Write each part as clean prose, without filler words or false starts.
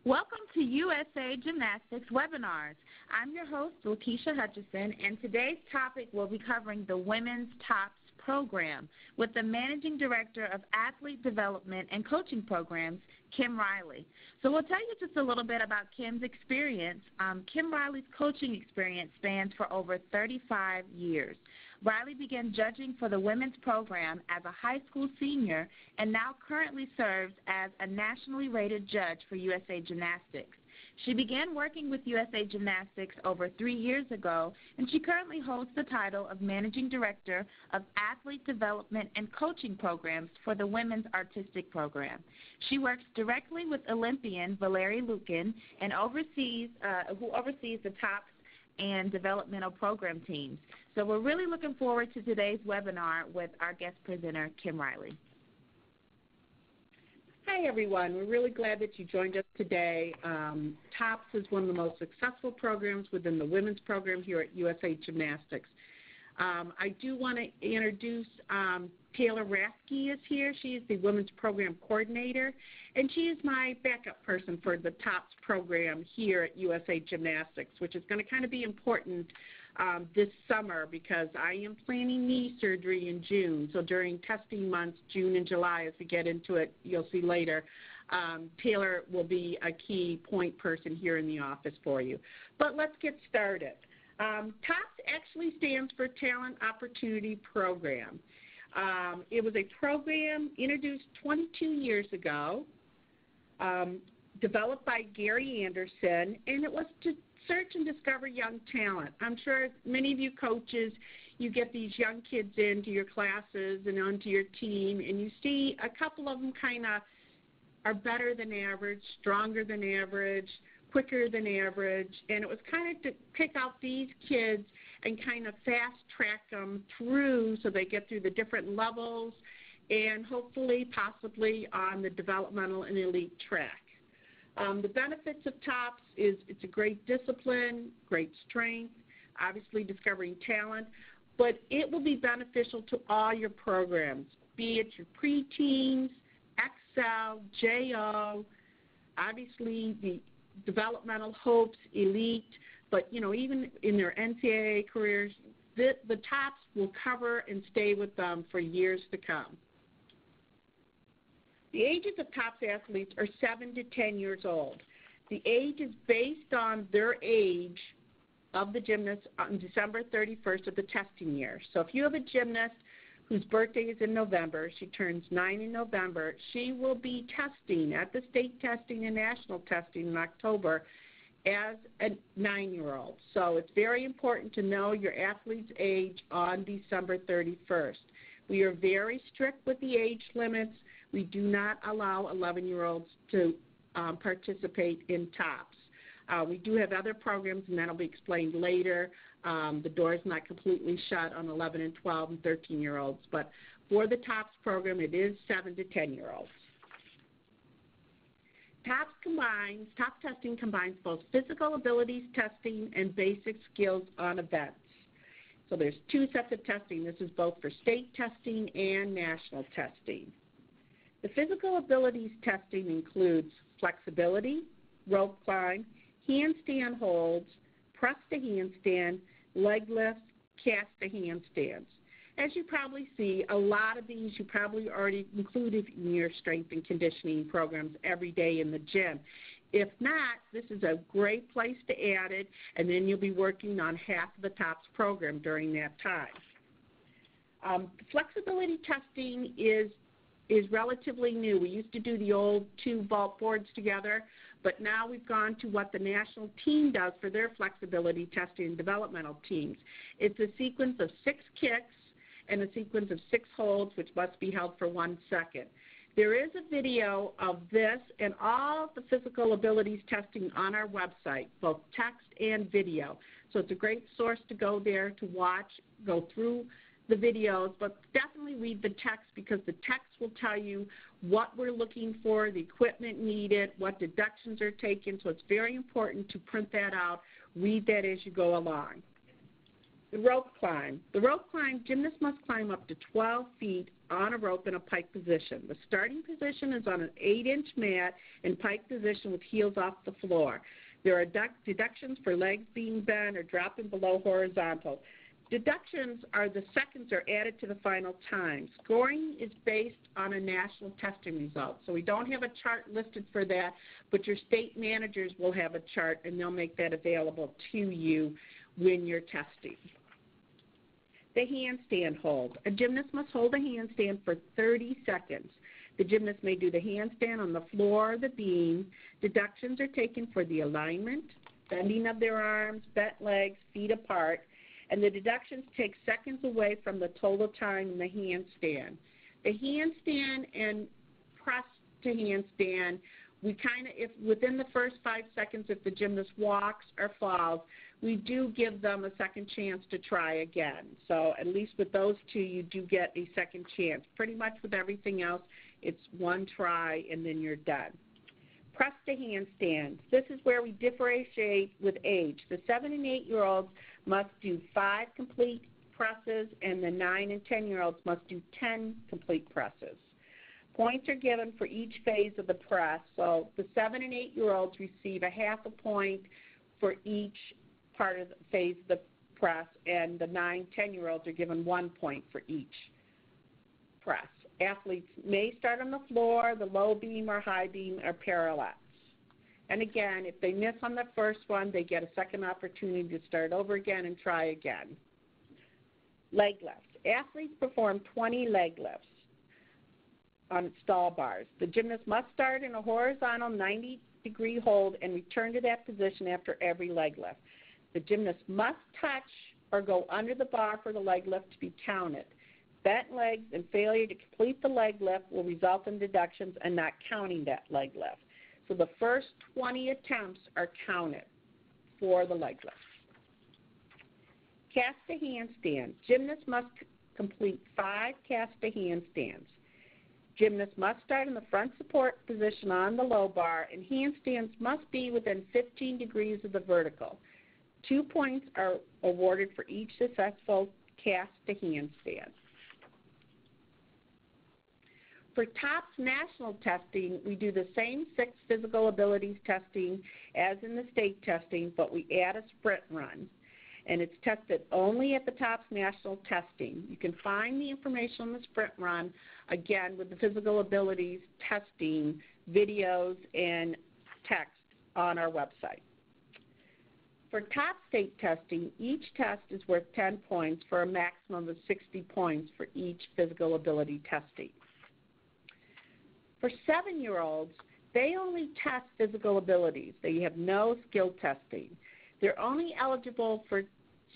Welcome to USA Gymnastics webinars. I'm your host, Lakeisha Hutchison, and today's topic will be covering the Women's TOPS program with the Managing Director of Athlete Development and Coaching Programs, Kim Riley. So we'll tell you just a little bit about Kim's experience. Kim Riley's coaching experience spans for over 35 years. Riley began judging for the women's program as a high school senior and now currently serves as a nationally rated judge for USA Gymnastics. She began working with USA Gymnastics over 3 years ago, and she currently holds the title of Managing Director of Athlete Development and Coaching Programs for the Women's Artistic Program. She works directly with Olympian Valerie Lukin and who oversees the TOPS and developmental program teams. So we're really looking forward to today's webinar with our guest presenter, Kim Riley. Hi, everyone. We're really glad that you joined us today. TOPS is one of the most successful programs within the women's program here at USA Gymnastics. I do want to introduce Taylor Rasky is here. She is the women's program coordinator, and she is my backup person for the TOPS program here at USA Gymnastics, which is going to kind of be important this summer because I am planning knee surgery in June. So during testing months, June and July, as we get into it, you'll see later, Taylor will be a key point person here in the office for you. But let's get started. TOPS actually stands for Talent Opportunity Program. It was a program introduced 22 years ago, developed by Gary Anderson, and it was to search and discover young talent. I'm sure many of you coaches, you get these young kids into your classes and onto your team, and you see a couple of them kind of are better than average, stronger than average, quicker than average, and it was kind of to pick out these kids and kind of fast track them through so they get through the different levels and hopefully, possibly on the developmental and elite track. The benefits of TOPS is it's a great discipline, great strength, obviously discovering talent, but it will be beneficial to all your programs, be it your preteens, Excel, JO, obviously the developmental hopes, elite, but even in their NCAA careers, the TOPS will cover and stay with them for years to come. The ages of TOPS athletes are 7 to 10 years old. The age is based on their age of the gymnast on December 31st of the testing year. So if you have a gymnast whose birthday is in November, she turns 9 in November, she will be testing at the state testing and national testing in October as a 9-year-old. So it's very important to know your athlete's age on December 31st. We are very strict with the age limits. We do not allow 11-year-olds to participate in TOPS. We do have other programs, and that will be explained later. The door is not completely shut on 11 and 12 and 13-year-olds, but for the TOPS program, it is 7 to 10-year-olds. TOPS testing combines both physical abilities testing and basic skills on events. So there's 2 sets of testing. This is both for state testing and national testing. The physical abilities testing includes flexibility, rope climb, handstand holds, press to handstand, leg lifts, cast to handstands. As you probably see, a lot of these you probably already included in your strength and conditioning programs every day in the gym. If not, this is a great place to add it, and then you'll be working on half of the TOPS program during that time. Flexibility testing is relatively new. We used to do the old 2 vault boards together, but now we've gone to what the national team does for their flexibility testing and developmental teams. It's a sequence of 6 kicks and a sequence of 6 holds, which must be held for 1 second. There is a video of this and all the physical abilities testing on our website, both text and video. So it's a great source to go there to watch, go through the videos, but definitely read the text because the text will tell you what we're looking for, the equipment needed, what deductions are taken. So it's very important to print that out, read that as you go along. The rope climb. The rope climb, gymnasts must climb up to 12 feet on a rope in a pike position. The starting position is on an 8-inch mat in pike position with heels off the floor. There are deductions for legs being bent or dropping below horizontal. Deductions are the seconds are added to the final time. Scoring is based on a national testing result. So we don't have a chart listed for that, but your state managers will have a chart, and they'll make that available to you when you're testing. The handstand hold. A gymnast must hold a handstand for 30 seconds. The gymnast may do the handstand on the floor or the beam. Deductions are taken for the alignment, bending of their arms, bent legs, feet apart, and the deductions take seconds away from the total time in the handstand. The handstand and press to handstand, we kind of, if within the first 5 seconds, if the gymnast walks or falls, we do give them a second chance to try again. So at least with those two, you do get a second chance. Pretty much with everything else, it's one try and then you're done. Press to handstand. This is where we differentiate with age. The 7 and 8-year-olds must do 5 complete presses, and the 9 and 10-year-olds must do 10 complete presses. Points are given for each phase of the press. So the 7 and 8-year-olds receive a half a point for each part of the phase of the press, and the 9, 10-year-olds are given 1 point for each press. Athletes may start on the floor, the low beam or high beam, or parallettes. And again, if they miss on the first one, they get a second opportunity to start over again and try again. Leg lifts. Athletes perform 20 leg lifts on stall bars. The gymnast must start in a horizontal 90-degree hold and return to that position after every leg lift. The gymnast must touch or go under the bar for the leg lift to be counted. Bent legs and failure to complete the leg lift will result in deductions and not counting that leg lift. So the first 20 attempts are counted for the leg lift. Cast to handstand. Gymnasts must complete 5 cast to handstands. Gymnasts must start in the front support position on the low bar, and handstands must be within 15 degrees of the vertical. 2 points are awarded for each successful cast to handstand. For TOPS national testing, we do the same 6 physical abilities testing as in the state testing, but we add a sprint run, and it's tested only at the TOPS national testing. You can find the information on the sprint run, again, with the physical abilities testing videos and text on our website. For TOPS state testing, each test is worth 10 points for a maximum of 60 points for each physical ability testing. For 7-year-olds, they only test physical abilities. They have no skill testing. They're only eligible for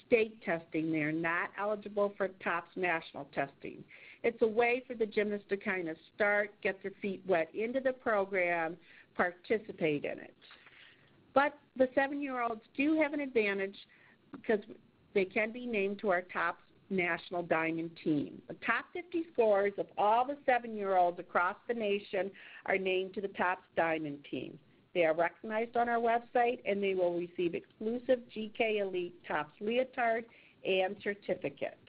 state testing. They're not eligible for TOPS national testing. It's a way for the gymnasts to kind of start, get their feet wet into the program, participate in it. But the 7-year-olds do have an advantage because they can be named to our TOPS national diamond team. The top 50 scorers of all the 7-year-olds across the nation are named to the TOPS diamond team. They are recognized on our website, and they will receive exclusive GK Elite TOPS leotard and certificate.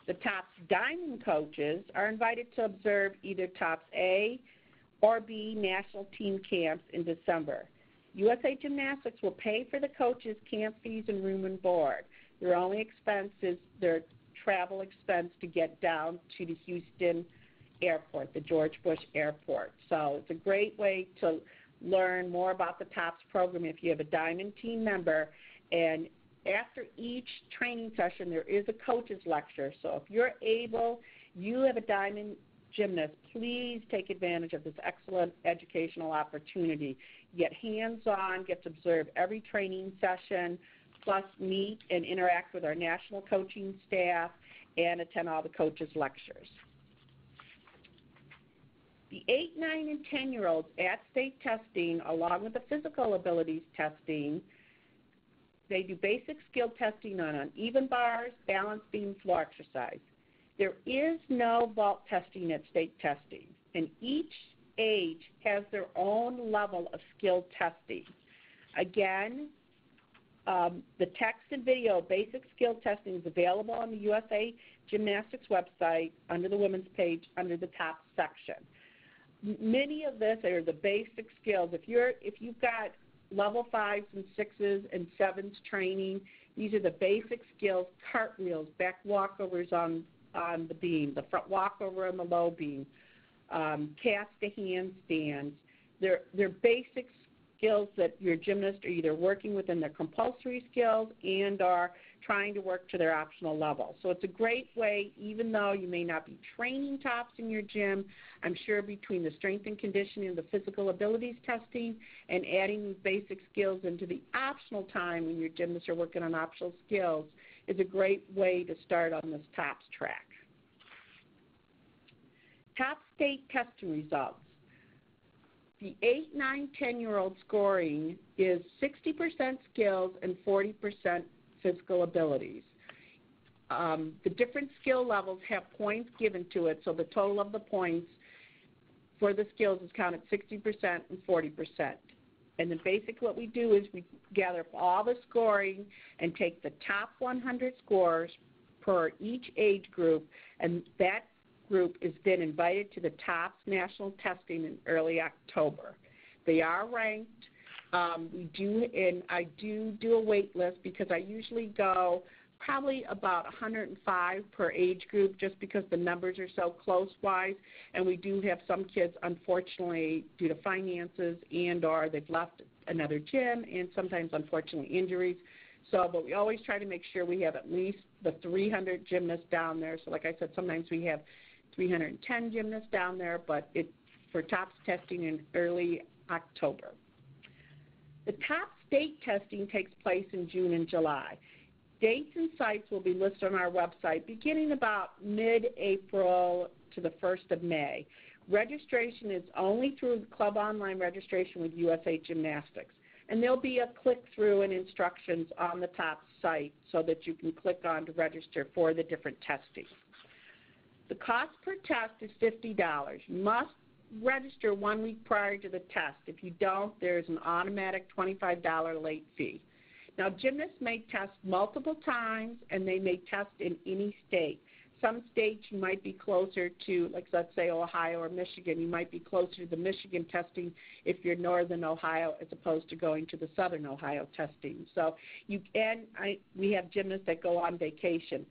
The TOPS diamond coaches are invited to observe either TOPS A or B national team camps in December. USA Gymnastics will pay for the coaches' camp fees and room and board. Their only expense is their travel expense to get down to the Houston airport, the George Bush Airport. So it's a great way to learn more about the TOPS program if you have a diamond team member. And after each training session, there is a coach's lecture. So if you're able, you have a diamond gymnast, please take advantage of this excellent educational opportunity. Get hands-on, get to observe every training session, plus meet and interact with our national coaching staff and attend all the coaches' lectures. The 8, 9, and 10-year-olds at state testing, along with the physical abilities testing, they do basic skill testing on uneven bars, balance beam, floor exercise. There is no vault testing at state testing, and each age has their own level of skill testing. Again, The text and video basic skill testing is available on the USA Gymnastics website under the women's page under the top section. Many of this are the basic skills. If you've got level 5s and 6s and 7s training, these are the basic skills: cartwheels, back walkovers on the beam, the front walkover on the low beam, cast to handstands. They're basic skills that your gymnasts are either working within their compulsory skills and are trying to work to their optional level. So it's a great way, even though you may not be training tops in your gym, I'm sure between the strength and conditioning and the physical abilities testing and adding these basic skills into the optional time when your gymnasts are working on optional skills is a great way to start on this tops track. Top state testing results. The 8, 9, 10-year-old scoring is 60% skills and 40% physical abilities. The different skill levels have points given to it, so the total of the points for the skills is counted 60% and 40%. And then basically what we do is we gather up all the scoring and take the top 100 scores per each age group, and that group is then invited to the TOPS national testing in early October. They are ranked. I do a wait list because I usually go probably about 105 per age group just because the numbers are so close-wise, and we do have some kids, unfortunately, due to finances and or they've left another gym and sometimes, unfortunately, injuries. But we always try to make sure we have at least the 300 gymnasts down there. So like I said, sometimes we have 310 gymnasts down there, but it's for TOPS testing in early October. The top state testing takes place in June and July. Dates and sites will be listed on our website beginning about mid-April to the 1st of May. Registration is only through club online registration with USA Gymnastics. And there'll be a click-through and instructions on the top site so that you can click on to register for the different testing. The cost per test is $50. You must register 1 week prior to the test. If you don't, there's an automatic $25 late fee. Now, gymnasts may test multiple times, and they may test in any state. Some states you might be closer to, like let's say Ohio or Michigan, you might be closer to the Michigan testing if you're northern Ohio as opposed to going to the southern Ohio testing. So we have gymnasts that go on vacation.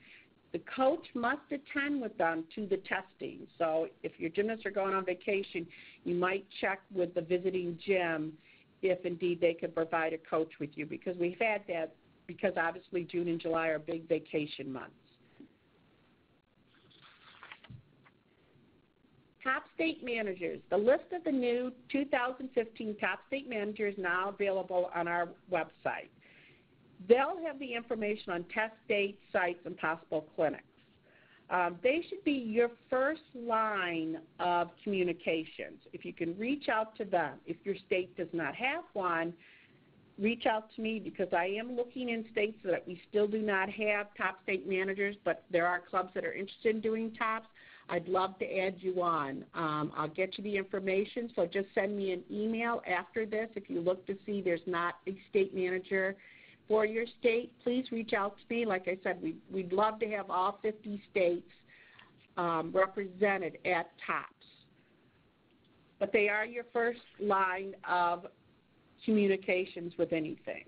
The coach must attend with them to the testing. So if your gymnasts are going on vacation, you might check with the visiting gym if indeed they can provide a coach with you, because we've had that because obviously June and July are big vacation months. Top state managers. The list of the new 2015 top state managers is now available on our website. They'll have the information on test dates, sites, and possible clinics. They should be your first line of communications. If you can reach out to them. If your state does not have one, reach out to me because I am looking in states that we still do not have top state managers, but there are clubs that are interested in doing tops. I'd love to add you on. I'll get you the information, so just send me an email after this. If you look to see there's not a state manager for your state, please reach out to me. Like I said, we'd love to have all 50 states represented at TOPS. But they are your first line of communications with anything.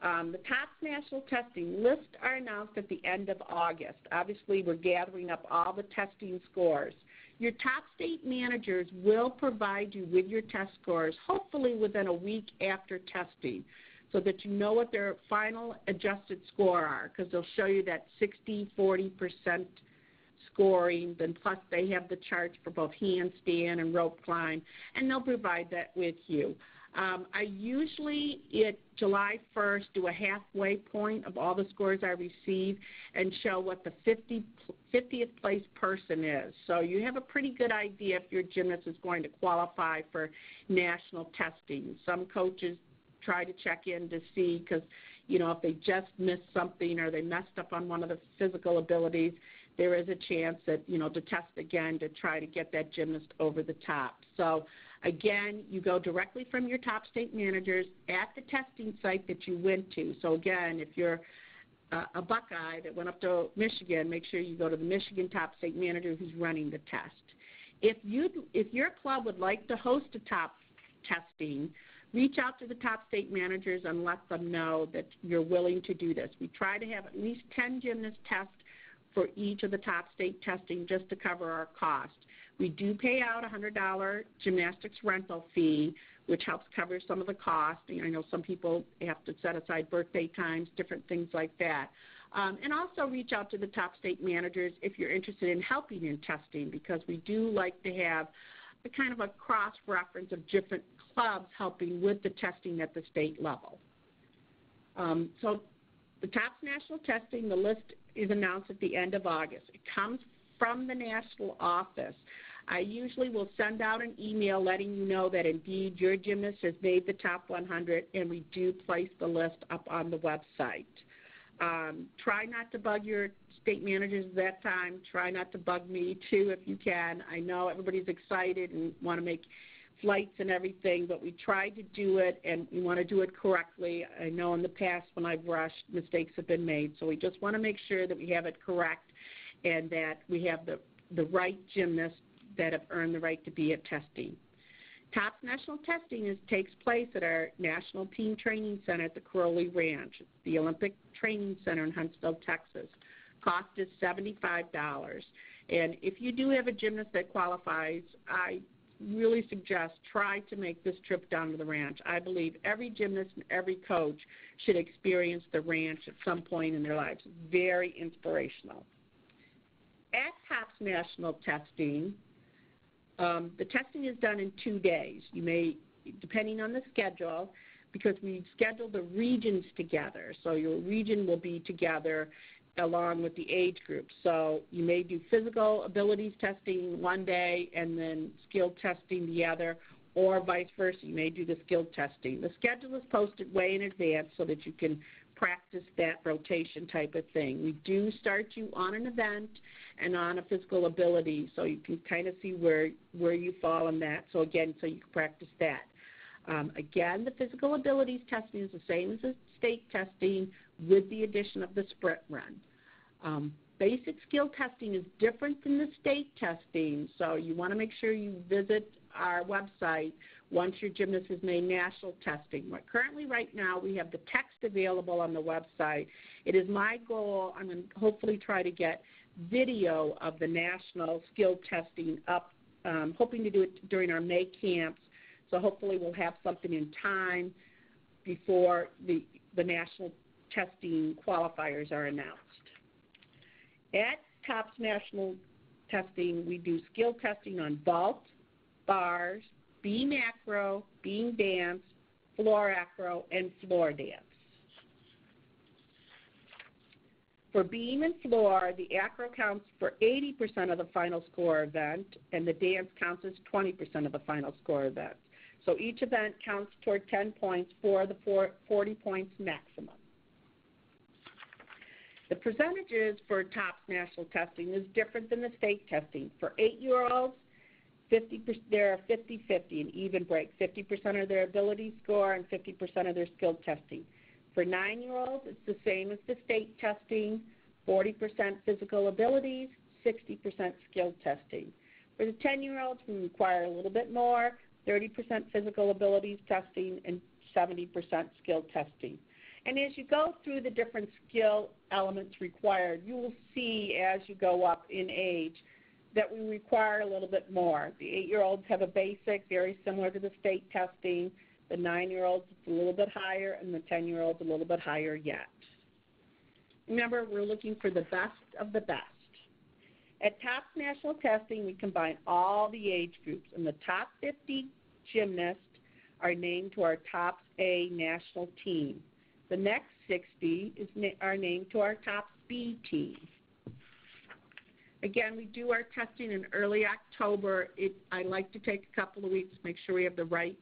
The TOPS national testing lists are announced at the end of August. Obviously, we're gathering up all the testing scores. Your top state managers will provide you with your test scores, hopefully within a week after testing, so that you know what their final adjusted score are, because they'll show you that 60-40% scoring, then plus they have the charts for both handstand and rope climb, and they'll provide that with you. I usually, at July 1st, do a halfway point of all the scores I receive and show what the 50th place person is. So you have a pretty good idea if your gymnast is going to qualify for national testing. Some coaches try to check in to see because, if they just missed something or they messed up on one of the physical abilities, there is a chance that, to test again to try to get that gymnast over the top. So, again, you go directly from your top state managers at the testing site that you went to. So, again, if you're a Buckeye that went up to Michigan, make sure you go to the Michigan top state manager who's running the test. If your club would like to host a top testing, reach out to the top state managers and let them know that you're willing to do this. We try to have at least 10 gymnasts test for each of the top state testing just to cover our cost. We do pay out a $100 gymnastics rental fee, which helps cover some of the cost. I know some people have to set aside birthday times, different things like that. And also reach out to the top state managers if you're interested in helping in testing, because we do like to have a kind of a cross-reference of different clubs helping with the testing at the state level. So the TOPS national testing, the list is announced at the end of August. It comes from the national office. I usually will send out an email letting you know that indeed your gymnast has made the top 100, and we do place the list up on the website. Try not to bug your state managers at that time. Try not to bug me too if you can. I know everybody's excited and want to make flights and everything, but we try to do it, and we want to do it correctly. I know in the past when I've rushed, mistakes have been made, so we just want to make sure that we have it correct and that we have the right gymnasts that have earned the right to be at testing. TOPS national testing takes place at our National Team Training Center at the Crowley Ranch. It's the Olympic Training Center in Huntsville, Texas. Cost is $75. And if you do have a gymnast that qualifies, I really suggest try to make this trip down to the ranch. I believe every gymnast and every coach should experience the ranch at some point in their lives. Very inspirational. At TOPS national testing, the testing is done in 2 days. You may, depending on the schedule, because we schedule the regions together. So your region will be together along with the age group. So you may do physical abilities testing one day and then skill testing the other, or vice versa. You may do the skill testing. The schedule is posted way in advance so that you can practice that rotation type of thing. We do start you on an event and on a physical ability, so you can kind of see where you fall in that. So again, so you can practice that. Again, the physical abilities testing is the same as the state testing with the addition of the sprint run. Basic skill testing is different than the state testing, so you want to make sure you visit our website once your gymnast has made national testing. Currently, right now, we have the text available on the website. It is my goal, I'm going to hopefully try to get video of the national skill testing up, hoping to do it during our May camps, so hopefully we'll have something in time before the national testing qualifiers are announced. At TOPS national testing, we do skill testing on vault, bars, beam acro, beam dance, floor acro, and floor dance. For beam and floor, the acro counts for 80% of the final score event, and the dance counts as 20% of the final score event. So each event counts toward 10 points for the 40 points maximum. The percentages for TOPS national testing is different than the state testing. For 8-year-olds, they're 50-50, an even break. 50% of their ability score and 50% of their skill testing. For 9-year-olds, it's the same as the state testing, 40% physical abilities, 60% skill testing. For the 10-year-olds, we require a little bit more, 30% physical abilities testing and 70% skill testing. And as you go through the different skill elements required, you will see as you go up in age that we require a little bit more. The 8-year-olds have a basic, very similar to the state testing. The 9-year-olds, it's a little bit higher, and the 10-year-olds a little bit higher yet. Remember, we're looking for the best of the best. At TOPS national testing, we combine all the age groups, and the top 50 gymnasts are named to our TOPS A national team. The next 60 are named to our TOPS B team. Again, we do our testing in early October. I like to take a couple of weeks to make sure we have the right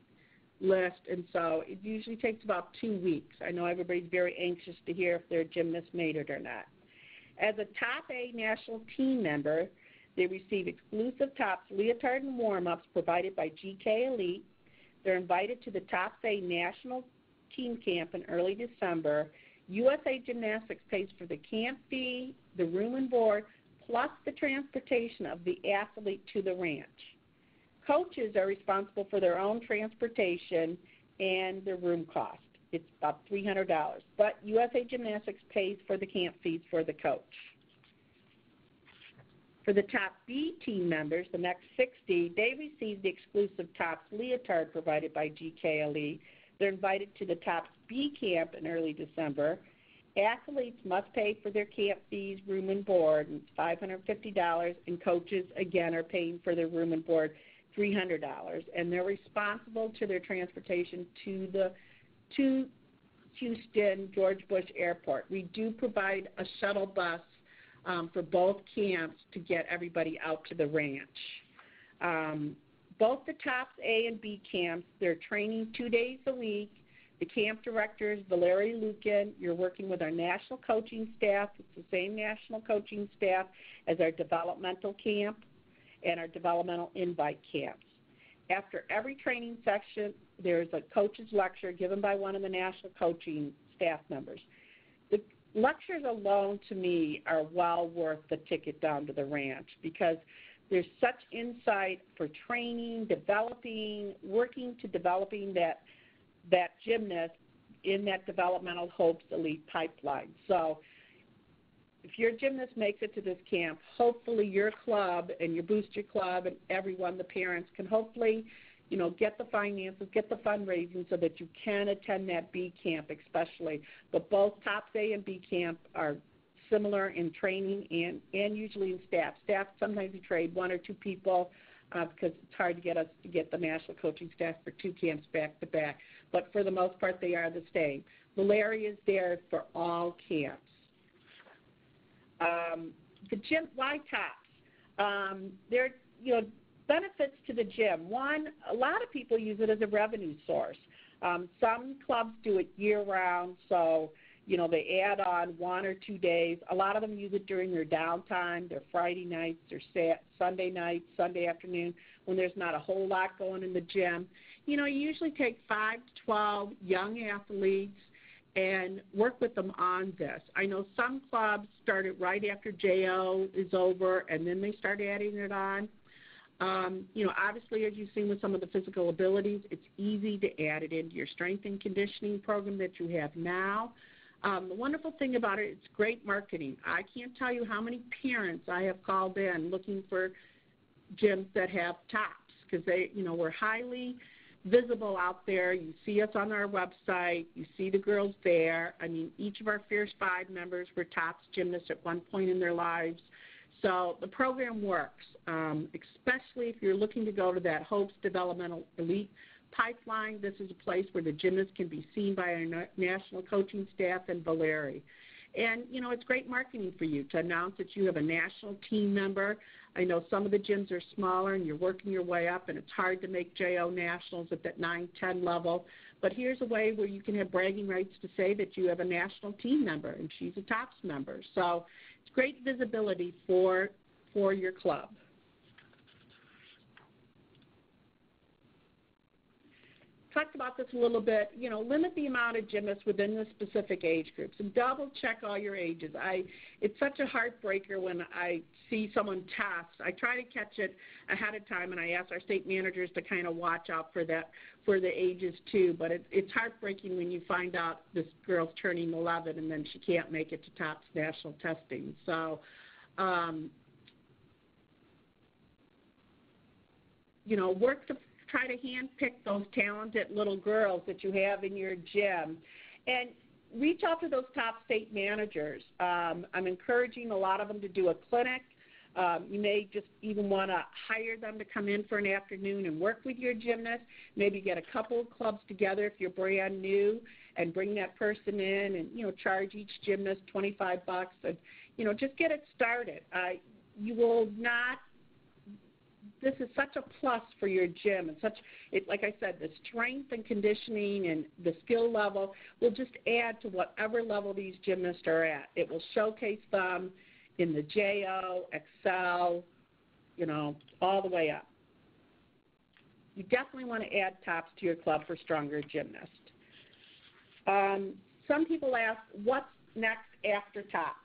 list, and so it usually takes about 2 weeks. I know everybody's very anxious to hear if their gymnast made it or not. As a Top A national team member, they receive exclusive tops, leotard, and warm-ups provided by GK Elite. They're invited to the Top A national team camp in early December. USA Gymnastics pays for the camp fee, the room and board, plus the transportation of the athlete to the ranch. Coaches are responsible for their own transportation and their room cost. It's about $300, but USA Gymnastics pays for the camp fees for the coach. For the Top B team members, the next 60, they receive the exclusive Tops leotard provided by GK Elite. They're invited to the Tops B camp in early December. Athletes must pay for their camp fees, room and board, and it's $550, and coaches, again, are paying for their room and board, $300, and they're responsible to their transportation to Houston George Bush Airport. We do provide a shuttle bus for both camps to get everybody out to the ranch. Both the Tops A and B camps, they're training 2 days a week. The camp director is Valerie Lukin. You're working with our national coaching staff. It's the same national coaching staff as our developmental camp and our developmental invite camps. After every training section, there's a coach's lecture given by one of the national coaching staff members. The lectures alone, to me, are well worth the ticket down to the ranch because there's such insight for training, working to developing that gymnast in that developmental hopes elite pipeline. So if your gymnast makes it to this camp, hopefully your club and your booster club and everyone, the parents, can hopefully, get the finances, get the fundraising so that you can attend that B camp especially. But both Tops A and B camp are similar in training and usually in staff. Staff, sometimes we trade one or two people because it's hard to get the national coaching staff for two camps back to back. But for the most part, they are the same. Valeria is there for all camps. The gym, why Tops? There are, benefits to the gym. One, a lot of people use it as a revenue source. Some clubs do it year-round, so, they add on 1 or 2 days. A lot of them use it during their downtime, their Friday nights, their Sunday nights, Sunday afternoon, when there's not a whole lot going in the gym. You usually take 5 to 12 young athletes and work with them on this. I know some clubs start it right after JO is over, and then they start adding it on. Obviously, as you've seen with some of the physical abilities, it's easy to add it into your strength and conditioning program that you have now. The wonderful thing about it, it's great marketing. I can't tell you how many parents I have called in looking for gyms that have Tops because we're highly visible out there. You see us on our website. You see the girls there. I mean, each of our Fierce 5 members were Tops gymnasts at one point in their lives. So the program works, especially if you're looking to go to that Hopes Developmental Elite pipeline. This is a place where the gymnasts can be seen by our national coaching staff and Valerie. And, it's great marketing for you to announce that you have a national team member. I know some of the gyms are smaller and you're working your way up, and it's hard to make JO nationals at that 9-10 level. But here's a way where you can have bragging rights to say that you have a national team member and she's a Tops member. So it's great visibility for your club. Talked about this a little bit, limit the amount of gymnasts within the specific age groups and double check all your ages. It's such a heartbreaker when I see someone test. I try to catch it ahead of time, and I ask our state managers to kind of watch out for the ages too. But it's heartbreaking when you find out this girl's turning 11 and then she can't make it to Tops national testing. So, work to try to handpick those talented little girls that you have in your gym and reach out to those top state managers. I'm encouraging a lot of them to do a clinic. You may just even want to hire them to come in for an afternoon and work with your gymnast, maybe get a couple of clubs together if you're brand new and bring that person in and, charge each gymnast $25 and, just get it started. You will not. This is such a plus for your gym, and like I said, the strength and conditioning and the skill level will just add to whatever level these gymnasts are at. It will showcase them, in the JO, Excel, all the way up. You definitely want to add TOPS to your club for stronger gymnasts. Some people ask, what's next after TOPS?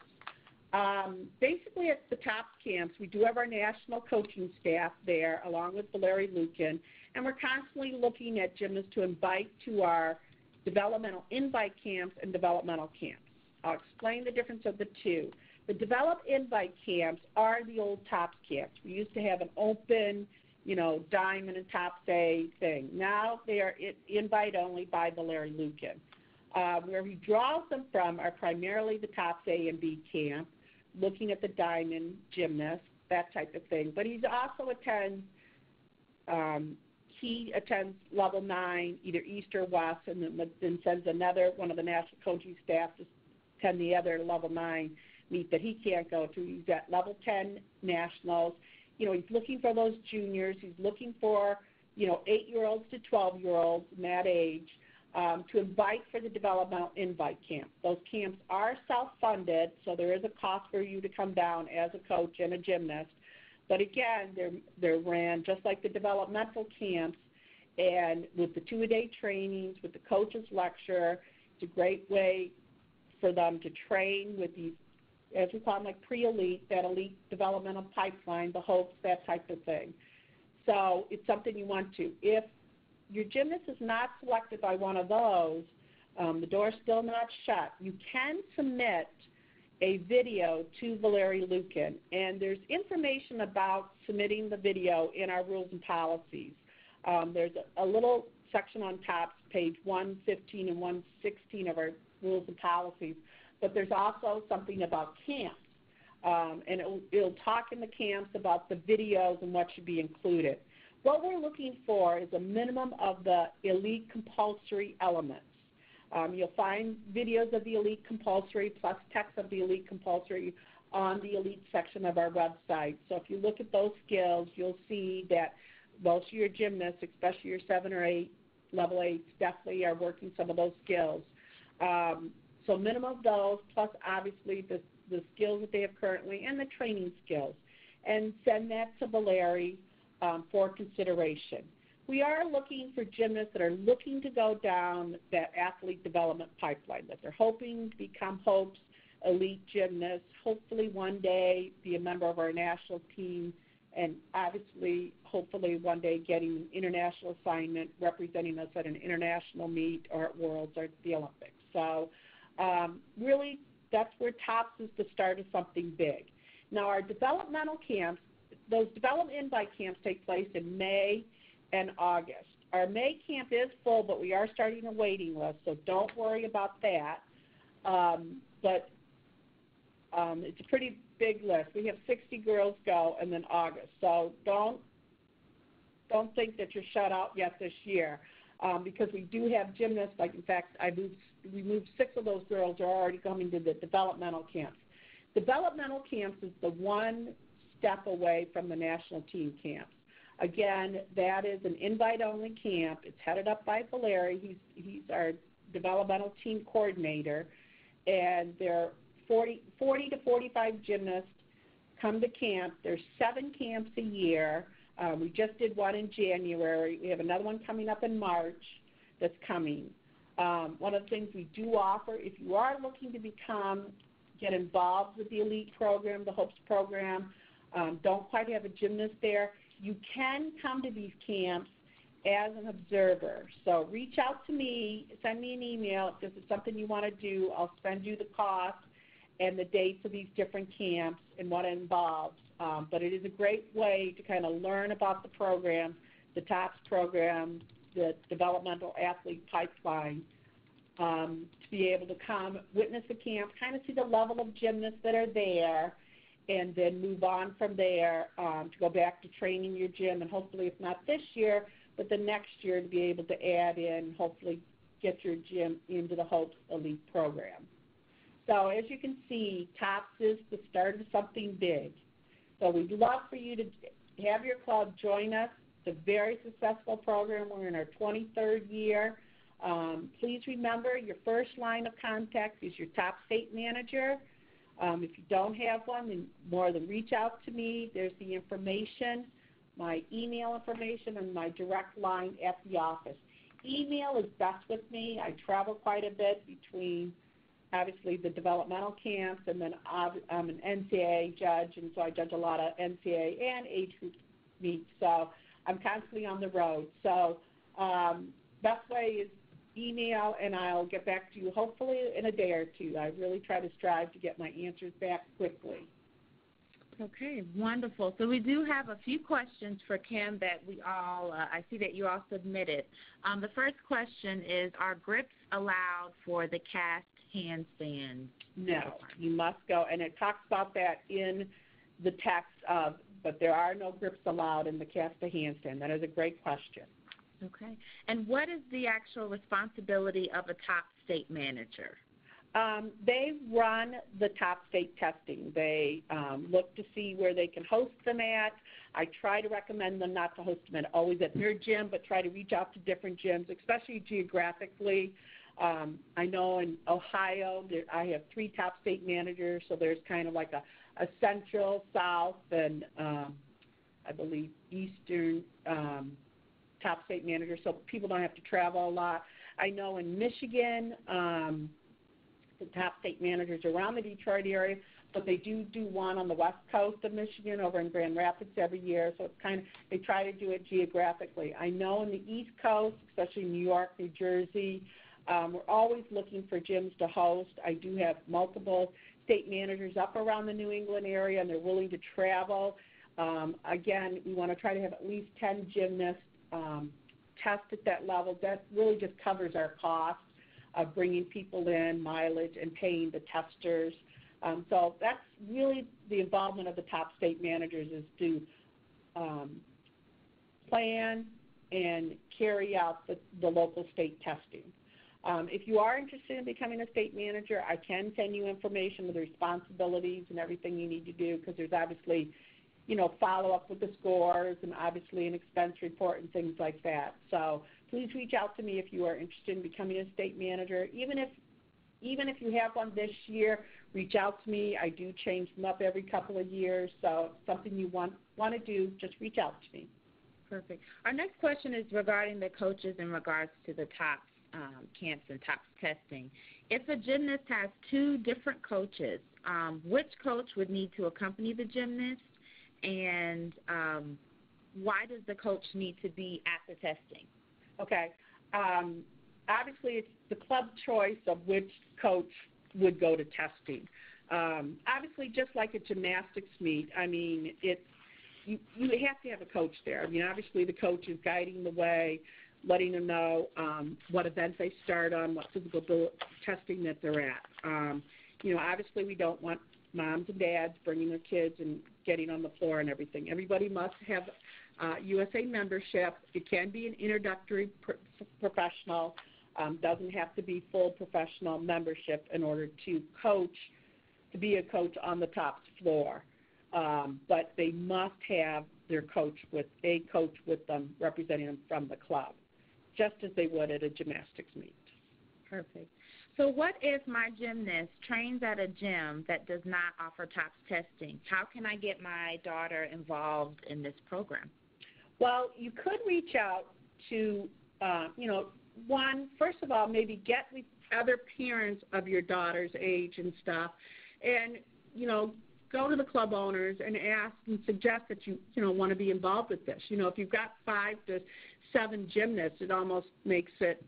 Basically, at the TOPS camps, we do have our national coaching staff there, along with Valerie Lukin, and we're constantly looking at gymnasts to invite to our developmental invite camps and developmental camps. I'll explain the difference of the two. The develop invite camps are the old TOPS camps. We used to have an open, diamond and TOPS A thing. Now they are invite only by Valerie Lukin. Where he draws them from are primarily the TOPS A and B camp, looking at the diamond gymnast, that type of thing. But he also attends level 9, either East or West, and then sends another one of the national coaching staff to attend the other level 9 meet that he can't go to. He's at level 10 nationals. He's looking for those juniors. He's looking for 8-year-olds to 12-year-olds in that age to invite for the developmental invite camp. Those camps are self-funded, so there is a cost for you to come down as a coach and a gymnast. But again, they're ran just like the developmental camps, and with the 2-a-day trainings, with the coach's lecture, it's a great way for them to train with these, as we call them, like pre-elite, that elite developmental pipeline, the hopes, that type of thing. So it's something you want to. If your gymnast is not selected by one of those, the door's still not shut. You can submit a video to Valerie Lukin, and there's information about submitting the video in our rules and policies. There's a little section on TOPS, page 115 and 116 of our rules and policies, but there's also something about camps, and it'll talk in the camps about the videos and what should be included. What we're looking for is a minimum of the elite compulsory elements. You'll find videos of the elite compulsory plus text of the elite compulsory on the elite section of our website. So if you look at those skills, you'll see that most of your gymnasts, especially your 7 or 8, level 8s, definitely are working some of those skills. So minimum of those, plus obviously the skills that they have currently and the training skills. And send that to Valerie for consideration. We are looking for gymnasts that are looking to go down that athlete development pipeline, that they're hoping to become hopes, elite gymnasts, hopefully one day be a member of our national team, and obviously, hopefully one day getting an international assignment representing us at an international meet or at Worlds or the Olympics. So really, that's where TOPS is the start of something big. Now, our developmental camps, those development invite camps take place in May and August. Our May camp is full, but we are starting a waiting list, so don't worry about that. But it's a pretty big list. We have 60 girls go, and then August. So don't think that you're shut out yet this year, because we do have gymnasts. Like, in fact, we moved 6 of those girls are already coming to the developmental camps. Developmental camps is the one step away from the national team camps. Again, that is an invite-only camp. It's headed up by Valerie. He's our developmental team coordinator, and there are 40 to 45 gymnasts come to camp. There's 7 camps a year. We just did one in January. We have another one coming up in March that's coming. One of the things we do offer, if you are looking to get involved with the elite program, the HOPES program, don't quite have a gymnast there, you can come to these camps as an observer. So reach out to me, send me an email if this is something you want to do. I'll send you the cost and the dates of these different camps and what it involves. But it is a great way to kind of learn about the program, the TOPS program, the developmental athlete pipeline, to be able to come, witness the camp, kind of see the level of gymnasts that are there, and then move on from there to go back to training your gym, and hopefully, if not this year, but the next year, to be able to add in, hopefully get your gym into the HOPES Elite program. So as you can see, TOPS is the start of something big. So we'd love for you to have your club join us. It's a very successful program. We're in our 23rd year. Please remember, your first line of contact is your TOPS state manager. If you don't have one, then more than reach out to me. There's the information, my email information, and my direct line at the office. Email is best with me. I travel quite a bit between, obviously, the developmental camps, and then I'm an NCAA judge, and so I judge a lot of NCAA and age group meets. So I'm constantly on the road. So best way is email, and I'll get back to you hopefully in a day or two. I really try to strive to get my answers back quickly. Okay, wonderful. So we do have a few questions for Kim that we all, I see that you all submitted. The first question is, are grips allowed for the cast handstand? No, you must go, and it talks about that in the text of, but there are no grips allowed in the cast to handstand. That is a great question. Okay. And what is the actual responsibility of a top state manager? They run the top state testing. They look to see where they can host them at. I try to recommend them not to host them always at their gym, but try to reach out to different gyms, especially geographically. I know in Ohio I have 3 top state managers, so there's kind of like a central, south, and I believe eastern top state manager, so people don't have to travel a lot. I know in Michigan, the top state managers around the Detroit area, but they do one on the west coast of Michigan over in Grand Rapids every year, so it's kind of, they try to do it geographically. I know in the East Coast, especially New York, New Jersey, we're always looking for gyms to host. I do have multiple state managers up around the New England area, and they're willing to travel. Again, we want to try to have at least 10 gymnasts test at that level. That really just covers our costs of bringing people in, mileage, and paying the testers. So that's really the involvement of the top state managers, is to plan and carry out the local state testing. If you are interested in becoming a state manager, I can send you information with the responsibilities and everything you need to do, because there's obviously, follow up with the scores and obviously an expense report and things like that. So please reach out to me if you are interested in becoming a state manager. Even if you have one this year, reach out to me. I do change them up every couple of years, so if something you want to do, just reach out to me. Perfect. Our next question is regarding the coaches in regards to the TOPS camps and TOPS testing. If a gymnast has 2 different coaches, which coach would need to accompany the gymnast, and why does the coach need to be at the testing? Okay. Obviously, it's the club choice of which coach would go to testing. Obviously, just like a gymnastics meet, I mean, you have to have a coach there. I mean, obviously, the coach is guiding the way, letting them know what events they start on, what physical testing that they're at. Obviously, we don't want moms and dads bringing their kids and getting on the floor and everything. Everybody must have USA membership. It can be an introductory professional. Doesn't have to be full professional membership in order to be a coach on the TOPS floor. But they must have their coach with them, representing them from the club, just as they would at a gymnastics meet. Perfect. So what if my gymnast trains at a gym that does not offer TOPS testing? How can I get my daughter involved in this program? Well, you could reach out to, first of all, maybe get with other parents of your daughter's age and stuff, and, go to the club owners and ask and suggest that you want to be involved with this. If you've got 5 to 7 gymnasts, it almost makes it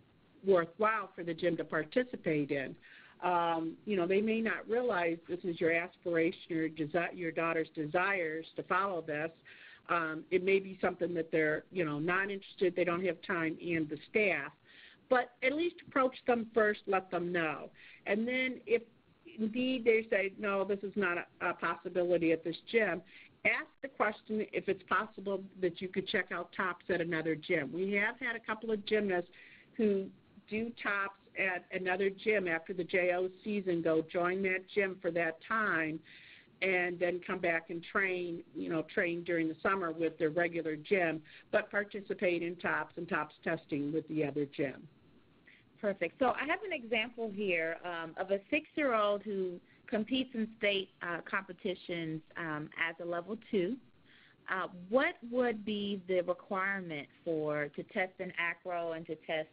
worthwhile for the gym to participate in. They may not realize this is your aspiration or your daughter's desires to follow this. It may be something that they're, not interested, they don't have time and the staff. But at least approach them first, let them know. And then if indeed they say, no, this is not a possibility at this gym, ask the question if it's possible that you could check out TOPS at another gym. We have had a couple of gymnasts who do TOPS at another gym after the JO season, go join that gym for that time, and then come back and train during the summer with their regular gym, but participate in TOPS and TOPS testing with the other gym. Perfect. So I have an example here of a 6-year-old who competes in state competitions as a level 2. What would be the requirement to test in acro and to test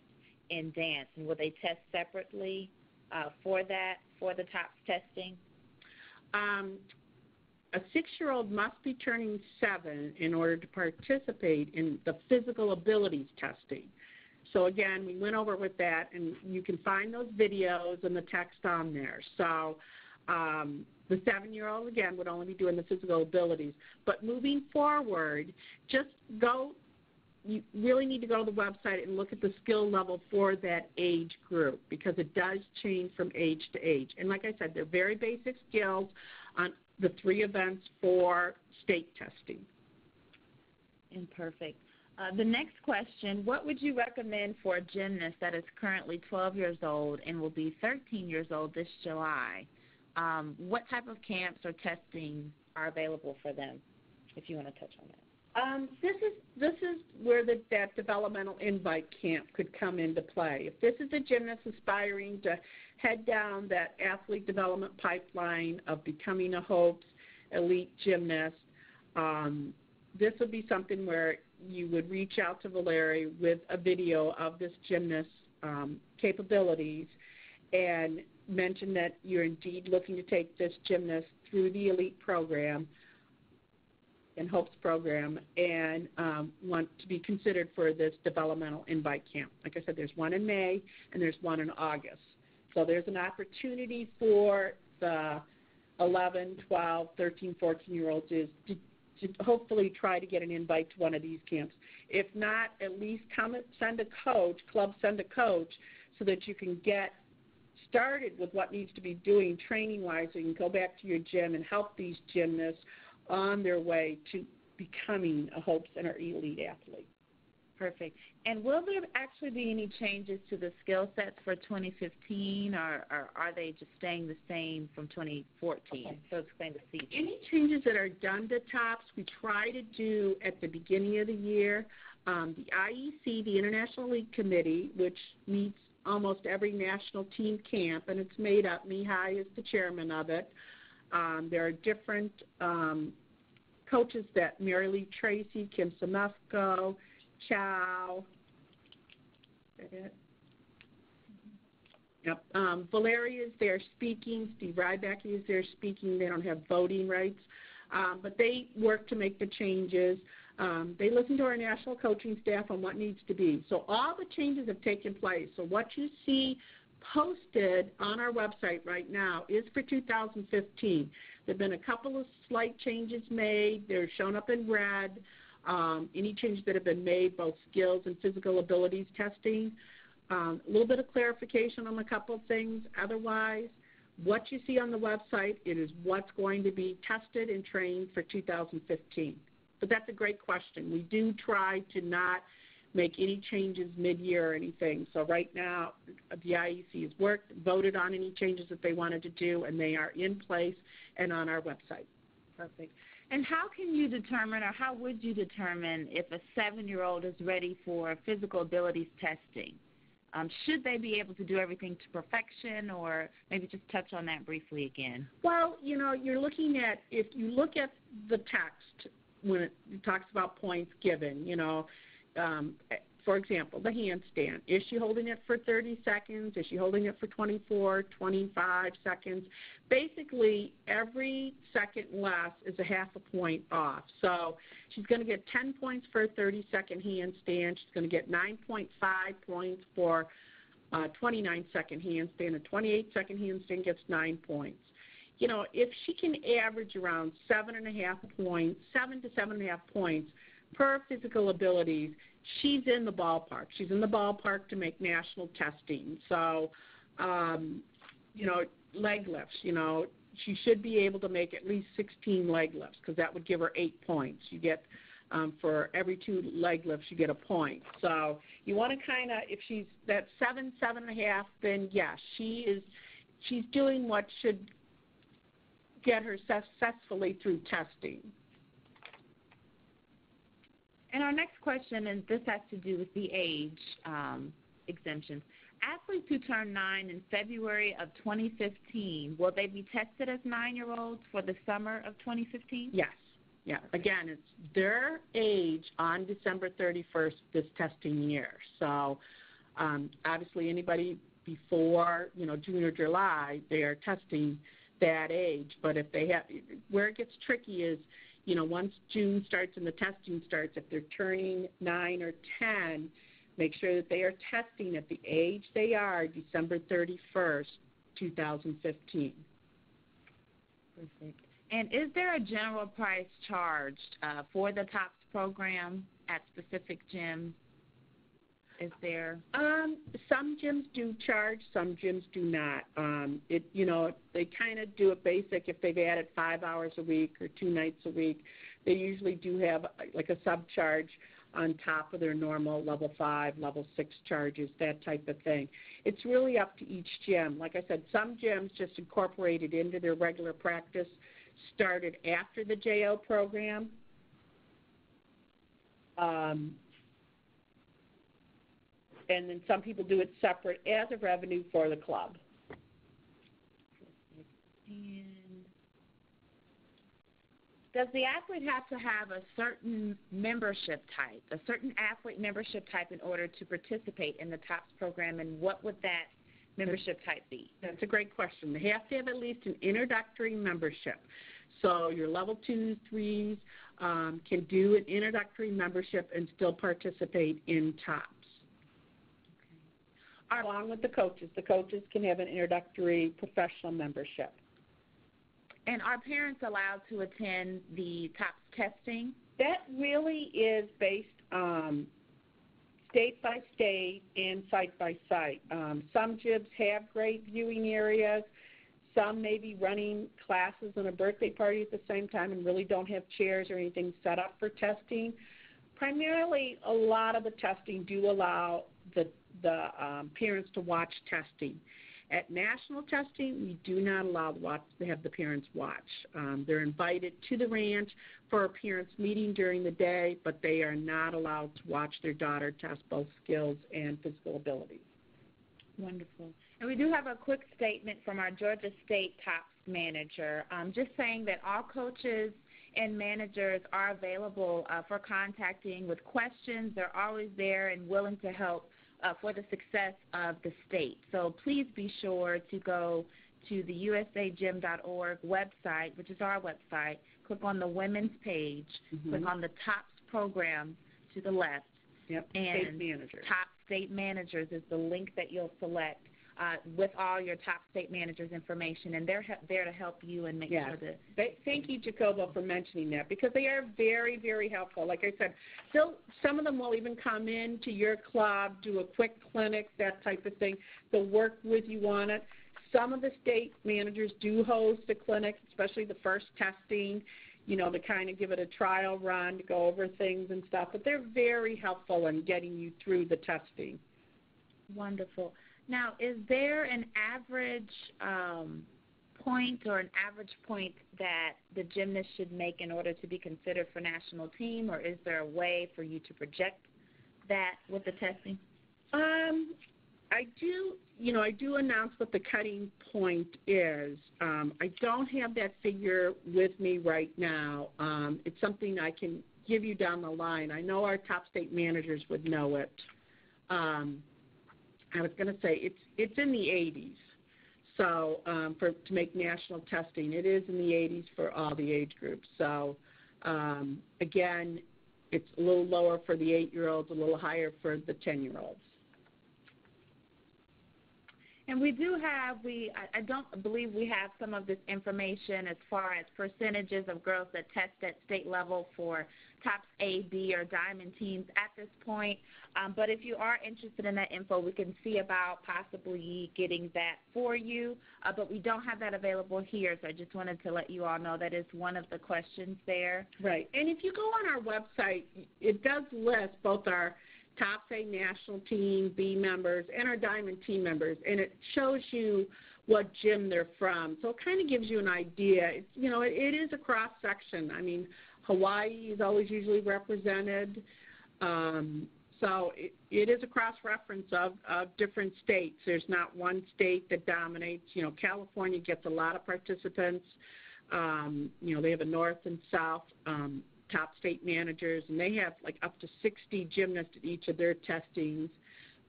in dance? And will they test separately for the TOPS testing? A 6-year-old must be turning 7 in order to participate in the physical abilities testing. So, again, we went over with that, and you can find those videos and the text on there. So the 7-year-old, again, would only be doing the physical abilities. But moving forward, you really need to go to the website and look at the skill level for that age group, because it does change from age to age. And like I said, they're very basic skills on the 3 events for state testing. And perfect. The next question, what would you recommend for a gymnast that is currently 12 years old and will be 13 years old this July? What type of camps or testing are available for them, if you want to touch on that? This is where that developmental invite camp could come into play. If this is a gymnast aspiring to head down that athlete development pipeline of becoming a Hopes elite gymnast, this would be something where you would reach out to Valerie with a video of this gymnast's capabilities and mention that you're indeed looking to take this gymnast through the elite program and Hopes program and want to be considered for this developmental invite camp. Like I said, there's one in May and there's one in August. So there's an opportunity for the 11, 12, 13, 14-year-olds to hopefully try to get an invite to one of these camps. If not, at least send a coach so that you can get started with what needs to be doing training-wise, so you can go back to your gym and help these gymnasts on their way to becoming a Hopes and an elite athlete. Perfect. And will there actually be any changes to the skill sets for 2015, or are they just staying the same from 2014? Okay. So explain the season. Any changes that are done to TOPS, we try to do at the beginning of the year. The IEC, the International Elite Committee, which meets almost every national team camp, and it's made up. Mihai is the chairman of it. There are different coaches that Mary Lee Tracy, Kim Samefko, Chow. Is that it? Yep. Valeria is there speaking. Steve Rybacki is there speaking. They don't have voting rights, but they work to make the changes. They listen to our national coaching staff on what needs to be. So all the changes have taken place. So what you see posted on our website right now is for 2015. There have been a couple of slight changes made. They're shown up in red. Any changes that have been made, both skills and physical abilities testing. A little bit of clarification on a couple of things. Otherwise, what you see on the website, it is what's going to be tested and trained for 2015. But that's a great question. We do try to not make any changes mid-year or anything. So right now, the IEC has worked, voted on any changes that they wanted to do, and they are in place and on our website. Perfect. And how can you determine, or how would you determine if a 7-year-old is ready for physical abilities testing? Should they be able to do everything to perfection, or maybe just touch on that briefly again? Well, you're looking at, if you look at the text when it talks about points given, for example, the handstand. Is she holding it for 30 seconds? Is she holding it for 24, 25 seconds? Basically, every second less is a half a point off. So she's going to get 10 points for a 30-second handstand. She's going to get 9.5 points for a 29-second handstand. A 28-second handstand gets 9 points. If she can average around 7 to 7.5 points per physical abilities, she's in the ballpark. She's in the ballpark to make national testing. So, leg lifts, she should be able to make at least 16 leg lifts, because that would give her 8 points. You get, for every 2 leg lifts, you get a point. So you want to if she's that 7, 7.5, then yes, she's doing what should get her successfully through testing. And our next question, and this has to do with the age. exemptions. Athletes who turn 9 in February of 2015, will they be tested as 9-year-olds for the summer of 2015? Yes. Yeah. Again, it's their age on December 31st this testing year. So obviously anybody before, June or July, they are testing that age. But if they have, where it gets tricky is, once June starts and the testing starts, if they're turning 9 or 10, make sure that they are testing at the age they are December 31st, 2015. Perfect. And is there a general price charged for the TOPS program at specific gyms? Is there? Some gyms do charge, some gyms do not. They kind of do it basic. If they've added 5 hours a week or 2 nights a week, they usually do have like a subcharge on top of their normal level 5, level 6 charges, that type of thing. It's really up to each gym. Like I said, some gyms just incorporate it into their regular practice, started after the JO program. And then some people do it separate as a revenue for the club. And does the athlete have to have a certain membership type, a certain athlete membership type in order to participate in the TOPS program, and what would that membership type be? That's a great question. They have to have at least an introductory membership. So your level 2s, 3s can do an introductory membership and still participate in TOPS. Okay. Along with the coaches. The coaches can have an introductory professional membership. And are parents allowed to attend the TOPS testing? That really is based state by state and site by site. Some gyms have great viewing areas. Some may be running classes and a birthday party at the same time and really don't have chairs or anything set up for testing. Primarily, a lot of the testing do allow the parents to watch testing. At national testing, we do not allow to have the parents watch. They're invited to the ranch for a parents' meeting during the day, but they are not allowed to watch their daughter test both skills and physical abilities. Wonderful. And we do have a quick statement from our Georgia State TOPS manager, just saying that all coaches and managers are available for contacting with questions. They're always there and willing to help for the success of the state. So please be sure to go to the usagym.org website, which is our website, click on the women's page, click on the TOPS program to the left, and state managers. TOPS state managers is the link that you'll select with all your TOPS state managers information, and they're there to help you and make sure that. Thank you, Jacobo, for mentioning that, because they are very, very helpful. Like I said, some of them will even come in to your club, do a quick clinic, that type of thing. They'll work with you on it. Some of the state managers do host a clinic, especially the first testing, to kind of give it a trial run, to go over things and stuff. But they're very helpful in getting you through the testing. Wonderful. Now, is there an average point or an average point that the gymnast should make in order to be considered for national team, or is there a way for you to project that with the testing? I do announce what the cutting point is. I don't have that figure with me right now. It's something I can give you down the line. I know our top state managers would know it. I was going to say it's in the 80s. So to make national testing, it is in the 80s for all the age groups. So again, it's a little lower for the 8-year-olds, a little higher for the 10-year-olds. And we do have, I don't believe we have some of this information as far as percentages of girls that test at state level for TOPS A, B, or Diamond teams at this point. But if you are interested in that info, we can see about possibly getting that for you. But we don't have that available here, so I just wanted to let you all know that is one of the questions there. Right. And if you go on our website, it does list both our TOPS A national team, B members, and our Diamond team members, and it shows you what gym they're from. So it kind of gives you an idea. It is a cross-section. I mean, Hawaii is always usually represented. So it is a cross-reference of different states. There's not one state that dominates. California gets a lot of participants. They have a north and south top state managers, and they have like up to 60 gymnasts at each of their testings.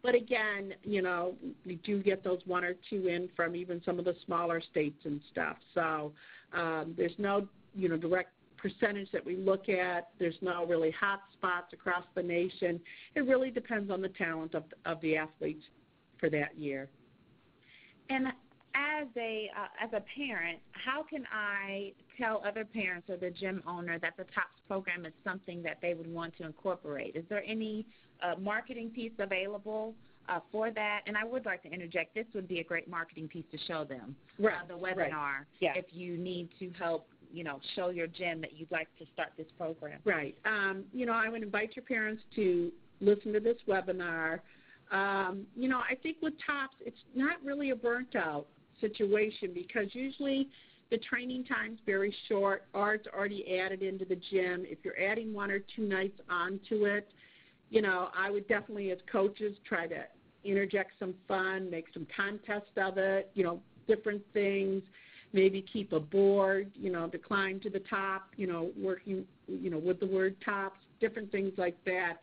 But again, we do get those one or two in from even some of the smaller states and stuff. So there's no, direct percentage that we look at. There's no really hot spots across the nation. It really depends on the talent of the athletes for that year. And as a parent, how can I tell other parents or the gym owner that the TOPS program is something that they would want to incorporate? Is there any marketing piece available for that? And I would like to interject, this would be a great marketing piece to show them, the webinar, if you need to help, show your gym that you'd like to start this program. Right. I would invite your parents to listen to this webinar. I think with TOPS, it's not really a burnt-out situation because usually the training time's very short or it's already added into the gym. If you're adding 1 or 2 nights onto it, I would definitely, as coaches, try to interject some fun, make some contest of it, different things, maybe keep a board, to climb to the top, working, with the word TOPS, different things like that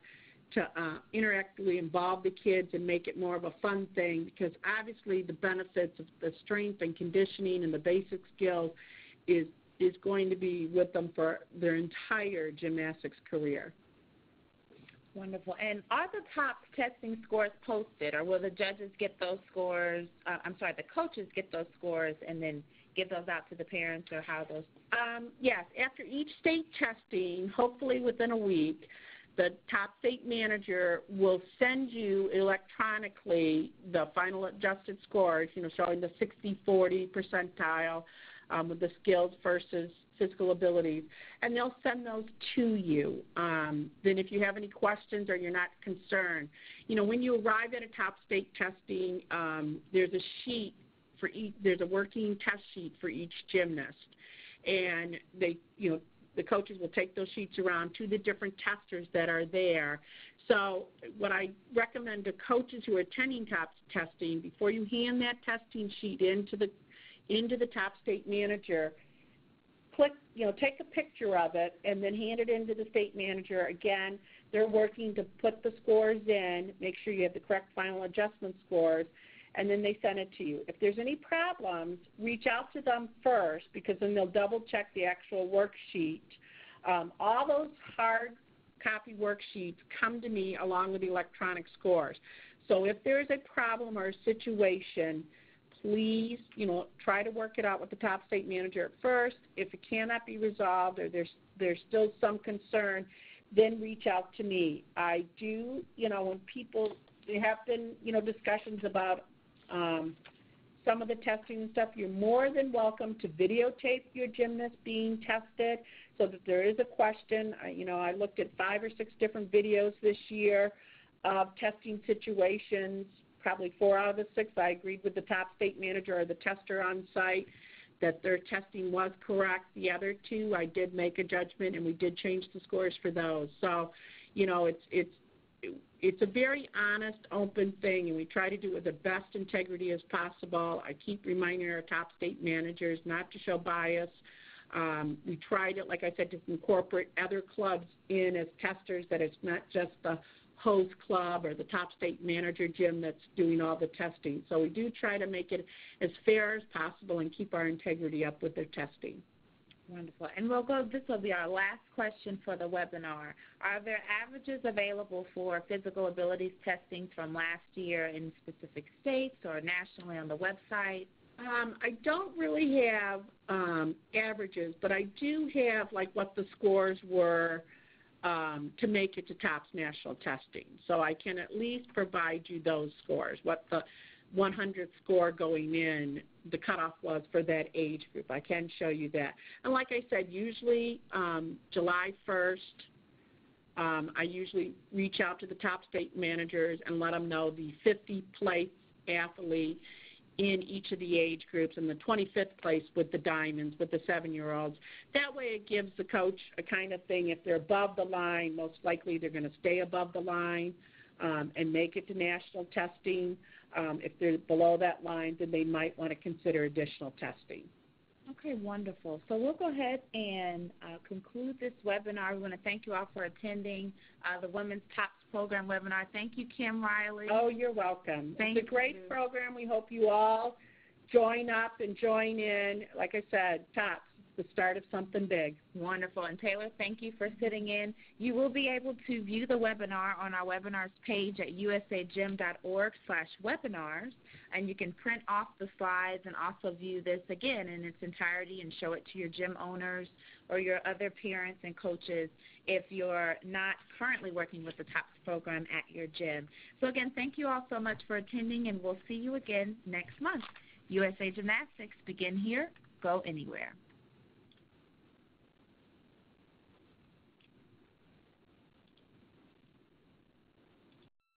to interactively involve the kids and make it more of a fun thing because obviously the benefits of the strength and conditioning and the basic skills is going to be with them for their entire gymnastics career. Wonderful. And are the TOPS testing scores posted, or will the judges get those scores, the coaches get those scores and then give those out to the parents, or how those? Yes. After each state testing, hopefully within a week, the top state manager will send you electronically the final adjusted scores, showing the 60-40 percentile with the skills versus physical abilities, and they'll send those to you. Then if you have any questions or you're not concerned, when you arrive at a top state testing, there's a sheet for each, there's a working test sheet for each gymnast, and they, the coaches will take those sheets around to the different testers that are there. So what I recommend to coaches who are attending TOPS testing, before you hand that testing sheet into the top state manager, take a picture of it and then hand it into the state manager. Again, they're working to put the scores in, make sure you have the correct final adjustment scores, and then they send it to you. If there's any problems, reach out to them first because then they'll double check the actual worksheet. All those hard copy worksheets come to me along with the electronic scores. So if there's a problem or a situation, please, try to work it out with the top state manager at first. If it cannot be resolved or there's still some concern, then reach out to me. I do, when people, there have been, discussions about some of the testing and stuff, you're more than welcome to videotape your gymnast being tested so that there is a question. I looked at 5 or 6 different videos this year of testing situations. Probably 4 out of the 6, I agreed with the top state manager or the tester on site that their testing was correct. The other 2, I did make a judgment, and we did change the scores for those. So, it's a very honest, open thing, and we try to do it with the best integrity as possible. I keep reminding our top state managers not to show bias. We try to, like I said, to incorporate other clubs in as testers, that it's not just the host club or the top state manager gym that's doing all the testing. So we do try to make it as fair as possible and keep our integrity up with their testing. Wonderful. And this will be our last question for the webinar. Are there averages available for physical abilities testing from last year in specific states or nationally on the website? I don't really have averages, but I do have like what the scores were to make it to TOPS national testing. So I can at least provide you those scores, what the 100th score going in, the cutoff was for that age group. I can show you that. And like I said, usually July 1st, I usually reach out to the top state managers and let them know the 50th place athlete in each of the age groups and the 25th place with the diamonds, with the 7-year-olds. That way it gives the coach a kind of thing. If they're above the line, most likely they're going to stay above the line. and make it to national testing. If they're below that line, then they might want to consider additional testing. Okay, wonderful. So we'll go ahead and conclude this webinar. We want to thank you all for attending the Women's TOPS Program webinar. Thank you, Kim Riley. Oh, you're welcome. Thank it's a great program. We hope you all join up and join in. Like I said, TOPS, the start of something big. Wonderful. And Taylor, thank you for sitting in. You will be able to view the webinar on our webinars page at usagym.org/webinars, and you can print off the slides and also view this again in its entirety and show it to your gym owners or your other parents and coaches if you're not currently working with the TOPS program at your gym. So again, thank you all so much for attending, and we'll see you again next month. USA Gymnastics, begin here, go anywhere.